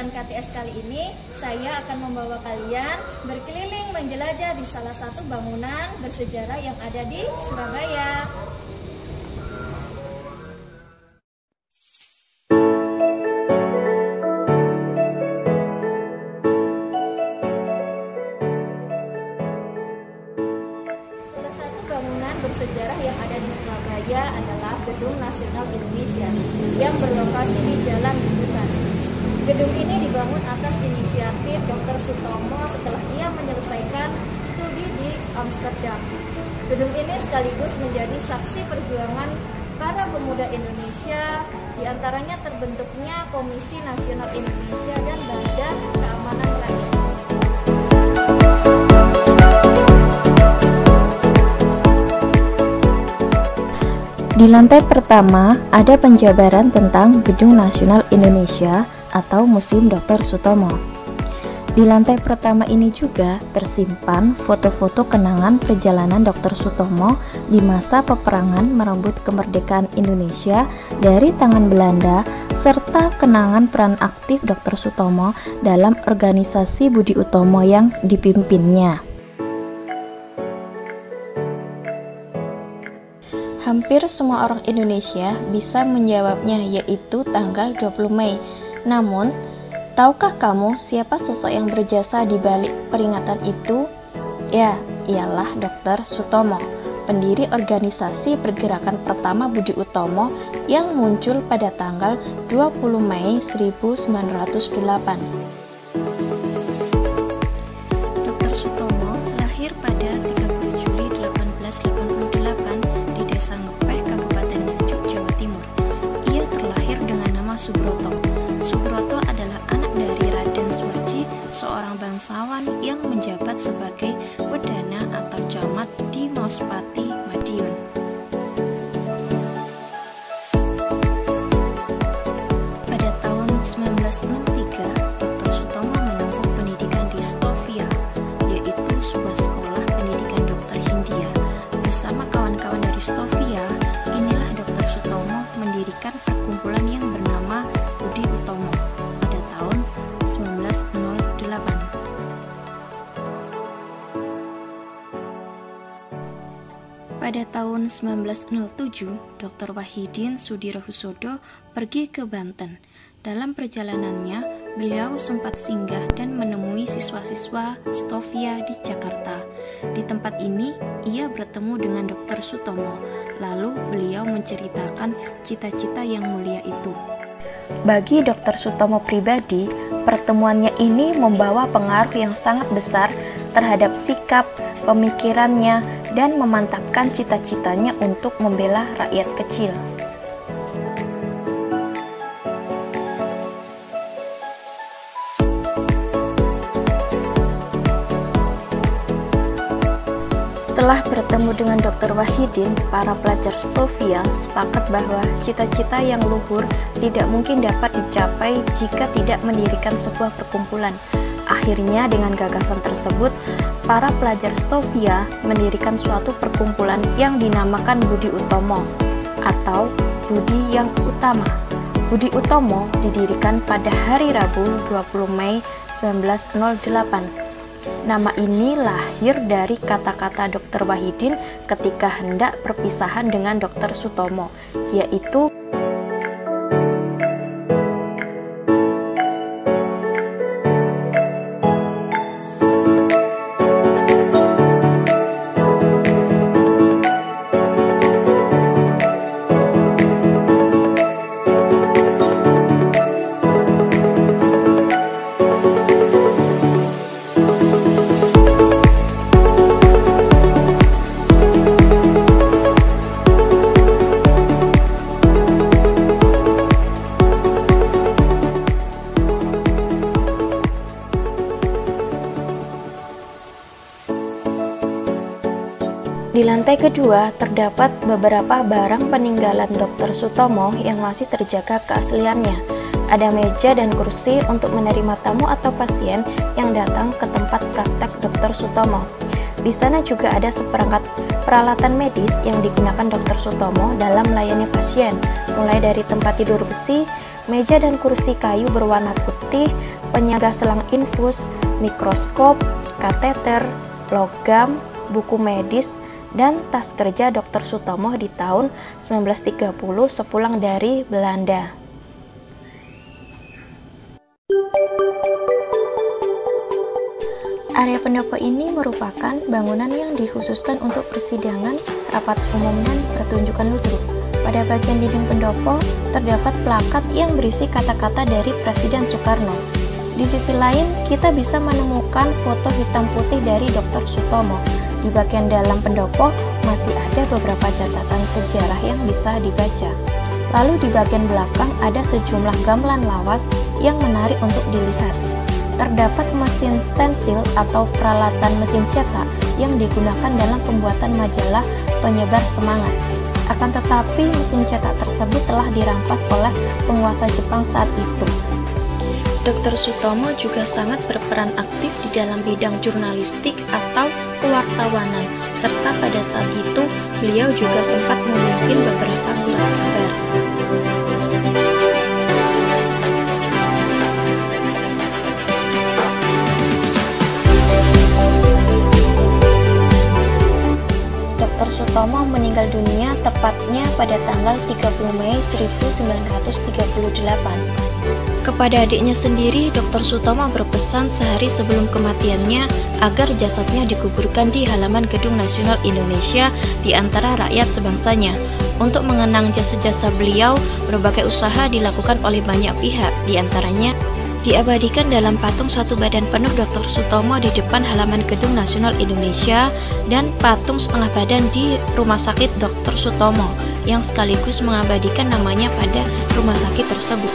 kegiatan KTS kali ini, saya akan membawa kalian berkeliling menjelajah di salah satu bangunan bersejarah yang ada di Surabaya. Salah satu bangunan bersejarah yang ada di Surabaya adalah Gedung Nasional Indonesia yang berlokasi di Jalan Butukan. Gedung ini dibangun atas inisiatif Dr. Sutomo setelah ia menyelesaikan studi di Amsterdam. Gedung ini sekaligus menjadi saksi perjuangan para pemuda Indonesia, diantaranya terbentuknya Komisi Nasional Indonesia dan Badan Keamanan Rakyat. Di lantai pertama ada penjabaran tentang Gedung Nasional Indonesia atau Museum Dr. Sutomo. Di lantai pertama ini juga tersimpan foto-foto kenangan perjalanan Dr. Sutomo di masa peperangan merebut kemerdekaan Indonesia dari tangan Belanda serta kenangan peran aktif Dr. Sutomo dalam organisasi Budi Utomo yang dipimpinnya. Hampir semua orang Indonesia bisa menjawabnya, yaitu tanggal 20 Mei. Namun, tahukah kamu siapa sosok yang berjasa di balik peringatan itu? Ya, ialah Dr. Sutomo, pendiri organisasi pergerakan pertama Budi Utomo yang muncul pada tanggal 20 Mei 1908. Dr. Sutomo lahir pada 30 Juli 1888 di Desa Ngepeh, Kabupaten Nganjuk, Jawa Timur. Ia terlahir dengan nama Subroto. Subroto adalah anak dari Raden Swaji, seorang bangsawan yang menjabat sebagai Wedana atau Camat di Maospati, Madiun. Pada tahun 1903, Dr. Sutomo menempuh pendidikan di Stovia, yaitu sebuah sekolah pendidikan dokter Hindia. Bersama kawan-kawan dari Stovia, inilah Dr. Sutomo mendirikan perkumpulan yang bernama Budi Utomo pada tahun 1908. Pada tahun 1907, Dr. Wahidin Sudirohusodo pergi ke Banten. Dalam perjalanannya, beliau sempat singgah dan menemui siswa-siswa Stovia di Jakarta. Di tempat ini, ia bertemu dengan Dr. Sutomo. Lalu beliau menceritakan cita-cita yang mulia itu. Bagi Dr. Sutomo pribadi, pertemuannya ini membawa pengaruh yang sangat besar terhadap sikap, pemikirannya, dan memantapkan cita-citanya untuk membela rakyat kecil. Setelah bertemu dengan Dr. Wahidin, para pelajar Stovia sepakat bahwa cita-cita yang luhur tidak mungkin dapat dicapai jika tidak mendirikan sebuah perkumpulan. Akhirnya dengan gagasan tersebut, para pelajar Stovia mendirikan suatu perkumpulan yang dinamakan Budi Utomo atau Budi yang Utama. Budi Utomo didirikan pada hari Rabu 20 Mei 1908. Nama ini lahir dari kata-kata Dr. Wahidin ketika hendak perpisahan dengan Dr. Sutomo, yaitu Di lantai kedua terdapat beberapa barang peninggalan Dr. Sutomo yang masih terjaga keasliannya. Ada meja dan kursi untuk menerima tamu atau pasien yang datang ke tempat praktek Dr. Sutomo. Di sana juga ada seperangkat peralatan medis yang digunakan Dr. Sutomo dalam melayani pasien, mulai dari tempat tidur besi, meja dan kursi kayu berwarna putih, penyangga selang infus, mikroskop, kateter, logam, buku medis, dan tas kerja Dr. Sutomo di tahun 1930 sepulang dari Belanda. Area pendopo ini merupakan bangunan yang dikhususkan untuk persidangan, rapat umum, dan pertunjukan ludruk. Pada bagian dinding pendopo terdapat plakat yang berisi kata-kata dari Presiden Soekarno. Di sisi lain, kita bisa menemukan foto hitam putih dari Dr. Sutomo. Di bagian dalam pendopo masih ada beberapa catatan sejarah yang bisa dibaca. Lalu di bagian belakang ada sejumlah gamelan lawas yang menarik untuk dilihat. Terdapat mesin stensil atau peralatan mesin cetak yang digunakan dalam pembuatan majalah penyebar semangat. Akan tetapi mesin cetak tersebut telah dirampas oleh penguasa Jepang saat itu. Dr. Sutomo juga sangat berperan aktif di dalam bidang jurnalistik atau kewartawanan, serta pada saat itu beliau juga sempat memimpin beberapa surat kabar. Dr. Sutomo meninggal dunia tepatnya pada tanggal 30 Mei 1938. Kepada adiknya sendiri, Dr. Sutomo berpesan sehari sebelum kematiannya agar jasadnya dikuburkan di halaman Gedung Nasional Indonesia di antara rakyat sebangsanya. Untuk mengenang jasa-jasa beliau, berbagai usaha dilakukan oleh banyak pihak, di antaranya diabadikan dalam patung satu badan penuh Dr. Sutomo di depan halaman Gedung Nasional Indonesia dan patung setengah badan di Rumah Sakit Dr. Sutomo yang sekaligus mengabadikan namanya pada rumah sakit tersebut.